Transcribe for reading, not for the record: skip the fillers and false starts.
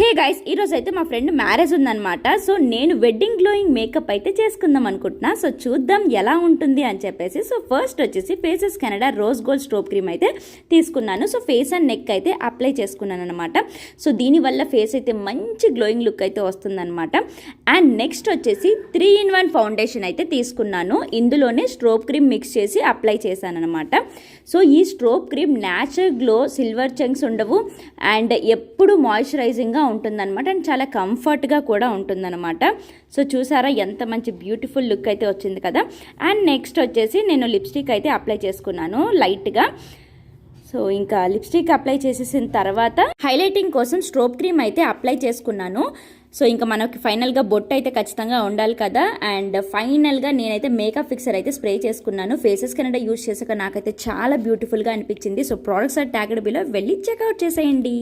Hey guys, ఈరోజు అయితే మా ఫ్రెండ్ మ్యారేజ్ ఉందన్నమాట. సో నేను వెడ్డింగ్ గ్లోయింగ్ మేకప్ అయితే చేసుకుందాం అనుకుంటున్నా. సో చూద్దాం ఎలా ఉంటుంది అని చెప్పేసి. సో ఫస్ట్ వచ్చేసి faces Canada rose gold strobe cream అయితే తీసుకున్నాను. సో ఫేస్ అండ్ నెక్ అయితే అప్లై చేసుకున్నాను అనమాట. సో దీనివల్ల ఫేస్ అయితే మంచి గ్లోయింగ్ లుక్ అయితే వస్తుందన్నమాట. అండ్ నెక్స్ట్ వచ్చేసి 3-in-1 ఫౌండేషన్ అయితే తీసుకున్నాను. ఇందులోనే స్ట్రోబ్ క్రీమ్ మిక్స్ చేసి అప్లై చేశాను అనమాట. సో ఈ strobe cream natural glow, silver chunks ఉండవు అండ్ ఎప్పుడు మాయిశ్చరైజింగ్గా ఉంటుందన్నమాట. అండ్ చాలా కంఫర్ట్గా కూడా ఉంటుందన్నమాట. సో చూసారా ఎంత మంచి బ్యూటిఫుల్ లుక్ అయితే వచ్చింది కదా. అండ్ నెక్స్ట్ వచ్చేసి నేను లిప్స్టిక్ అయితే అప్లై చేసుకున్నాను లైట్గా. సో ఇంకా లిప్స్టిక్ అప్లై చేసేసిన తర్వాత హైలైటింగ్ కోసం స్ట్రోబ్ క్రీమ్ అయితే అప్లై చేసుకున్నాను. సో ఇంకా మనకి ఫైనల్గా బొట్టు అయితే ఖచ్చితంగా ఉండాలి కదా. అండ్ ఫైనల్గా నేనైతే మేకప్ ఫిక్సర్ అయితే స్ప్రే చేసుకున్నాను. ఫేసెస్ కెనడా యూజ్ చేసాక నాకైతే చాలా బ్యూటిఫుల్గా అనిపించింది. So products are tagged below వెళ్ళి చెక్అవుట్ చేసేయండి.